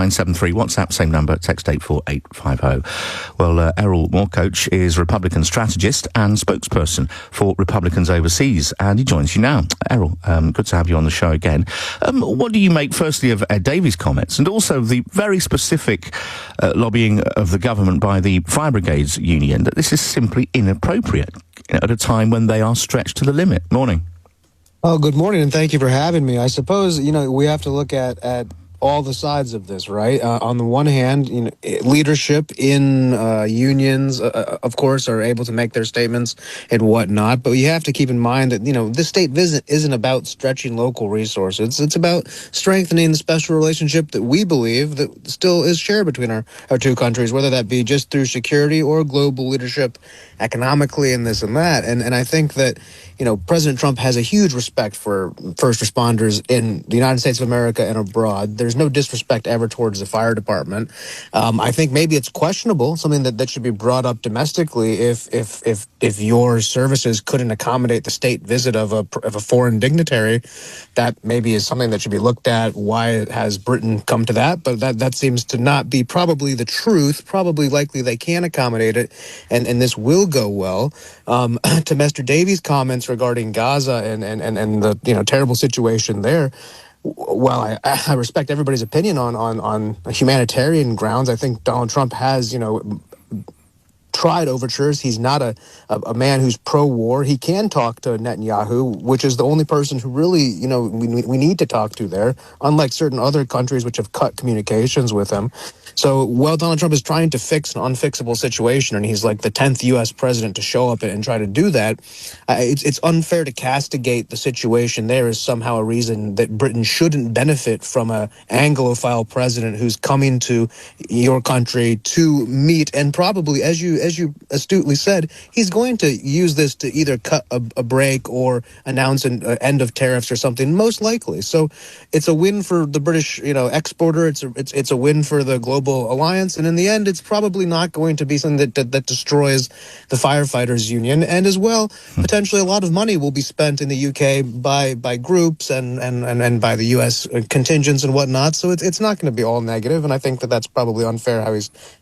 973, WhatsApp, same number, text 84850. Well, Erol Morkoc is Republican strategist and spokesperson for Republicans overseas, and he joins you now. Erol, good to have you on the show again. What do you make, firstly, of Ed Davey's comments, and also the very specific lobbying of the government by the Fire Brigades union, that this is simply inappropriate at a time when they are stretched to the limit? Morning. Oh, good morning, and thank you for having me. I suppose, we have to look at all the sides of this, right? On the one hand, leadership in unions, of course, are able to make their statements and whatnot. But you have to keep in mind that, this state visit isn't about stretching local resources. It's about strengthening the special relationship that we believe that still is shared between our two countries, whether that be just through security or global leadership economically and this and that. And I think that, President Trump has a huge respect for first responders in the United States of America and abroad. There's no disrespect ever towards the fire department. I think maybe it's questionable, something that should be brought up domestically if your services couldn't accommodate the state visit of a foreign dignitary. That maybe is something that should be looked at. Why has Britain come to that? But that seems to not be probably the truth. Probably likely they can accommodate it, and this will go well. To Mr. Davey's comments regarding Gaza and the terrible situation there, well, I respect everybody's opinion on humanitarian grounds. I think Donald Trump has tried overtures. He's not a man who's pro-war. He can talk to Netanyahu, which is the only person who really we need to talk to there, unlike certain other countries which have cut communications with him. So while Donald Trump is trying to fix an unfixable situation, and he's like the 10th U.S. president to show up and try to do that, it's unfair to castigate the situation there as somehow a reason that Britain shouldn't benefit from a Anglophile president who's coming to your country to meet, and probably, as you astutely said, he's going to use this to either cut a break or announce an end of tariffs or something, most likely. So it's a win for the British exporter. It's a win for the global alliance, and in the end, it's probably not going to be something that destroys the firefighters union. And as well, potentially a lot of money will be spent in the UK by groups and by the US contingents and whatnot. So it's not going to be all negative, and I think that's probably unfair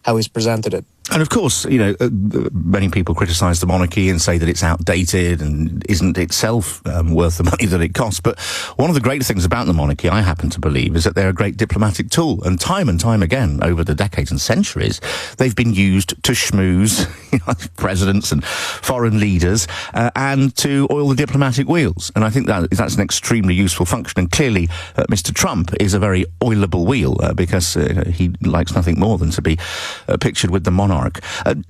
how he's presented it. And of course, many people criticise the monarchy and say that it's outdated and isn't itself worth the money that it costs. But one of the great things about the monarchy, I happen to believe, is that they're a great diplomatic tool. And time again, over the decades and centuries, they've been used to schmooze presidents and foreign leaders and to oil the diplomatic wheels. And I think that's an extremely useful function. And clearly, Mr. Trump is a very oilable wheel because he likes nothing more than to be pictured with the monarch.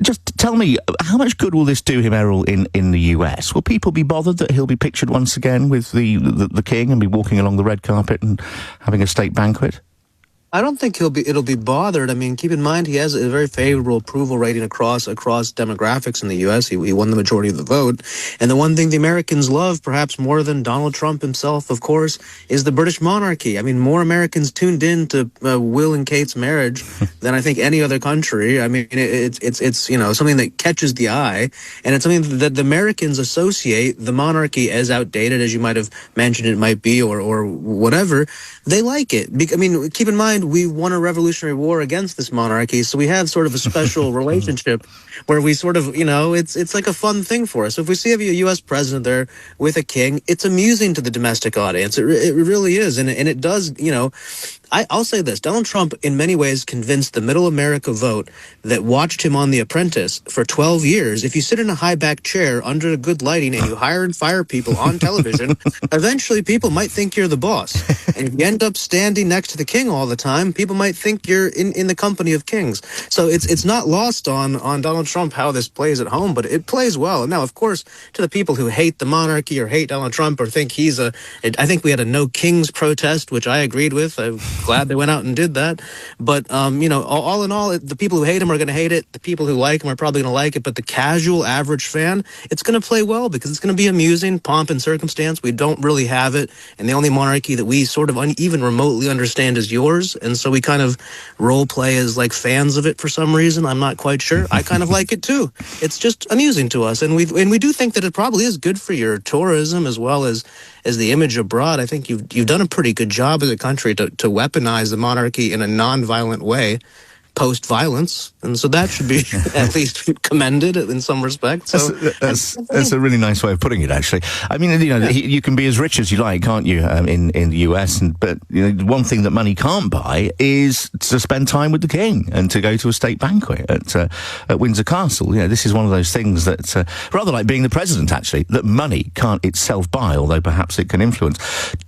Just tell me, how much good will this do him, Erol, in the US? Will people be bothered that he'll be pictured once again with the king and be walking along the red carpet and having a state banquet? I don't think it'll be bothered. I mean, keep in mind he has a very favorable approval rating across demographics in the U.S. He won the majority of the vote. And the one thing the Americans love, perhaps more than Donald Trump himself, of course, is the British monarchy. I mean, more Americans tuned in to Will and Kate's marriage than I think any other country. I mean, it's something that catches the eye, and it's something that the Americans associate the monarchy as outdated, as you might have mentioned it might be, or whatever. They like it. I mean, keep in mind, we won a revolutionary war against this monarchy, so we have sort of a special relationship where we sort of, it's like a fun thing for us. So if we see a U.S. president there with a king, it's amusing to the domestic audience. It really is, and it does, I'll say this. Donald Trump, in many ways, convinced the middle America vote that watched him on The Apprentice for 12 years. If you sit in a high-back chair under good lighting and you hire and fire people on television, eventually people might think you're the boss. And if you end up standing next to the king all the time, people might think you're in the company of kings. So it's not lost on Donald Trump how this plays at home, but it plays well. Now, of course, to the people who hate the monarchy or hate Donald Trump or think I think we had a no kings protest, which I agreed with. I'm glad they went out and did that. But, all in all, the people who hate him are going to hate it. The people who like him are probably going to like it. But the casual, average fan, it's going to play well because it's going to be amusing, pomp and circumstance. We don't really have it. And the only monarchy that we sort of even remotely understand is yours. And so we kind of role play as like fans of it for some reason. I'm not quite sure. I kind of like it too. It's just amusing to us. And we do think that it probably is good for your tourism as well as as the image abroad, I think you've done a pretty good job as a country to weaponize the monarchy in a non-violent way post-violence, and so that should be at least commended in some respects. So that's a really nice way of putting it, actually. I mean, you can be as rich as you like, can't you, in the US? But one thing that money can't buy is to spend time with the king and to go to a state banquet at Windsor Castle. This is one of those things that, rather like being the president, actually, that money can't itself buy, although perhaps it can influence.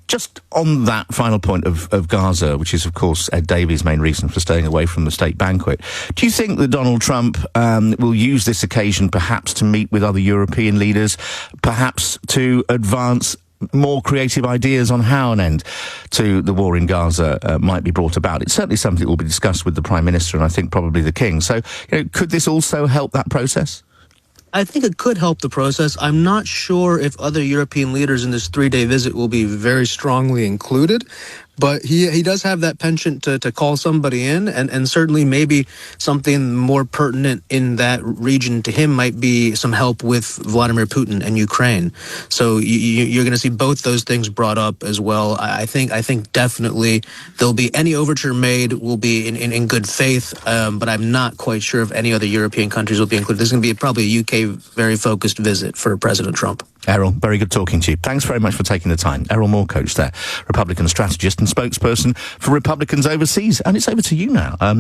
Just on that final point of Gaza, which is, of course, Ed Davies' main reason for staying away from the state banquet, do you think that Donald Trump will use this occasion perhaps to meet with other European leaders, perhaps to advance more creative ideas on how an end to the war in Gaza might be brought about? It's certainly something that will be discussed with the Prime Minister and I think probably the King. So, could this also help that process? I think it could help the process. I'm not sure if other European leaders in this 3-day visit will be very strongly included, but he does have that penchant to call somebody in, and certainly maybe something more pertinent in that region to him might be some help with Vladimir Putin and Ukraine. So you're going to see both those things brought up as well. I think definitely there'll be any overture made will be in good faith, but I'm not quite sure if any other European countries will be included. This is going to be probably a UK very focused visit for President Trump. Erol, very good talking to you. Thanks very much for taking the time. Erol Morkoc there, Republican strategist and spokesperson for Republicans overseas. And it's over to you now.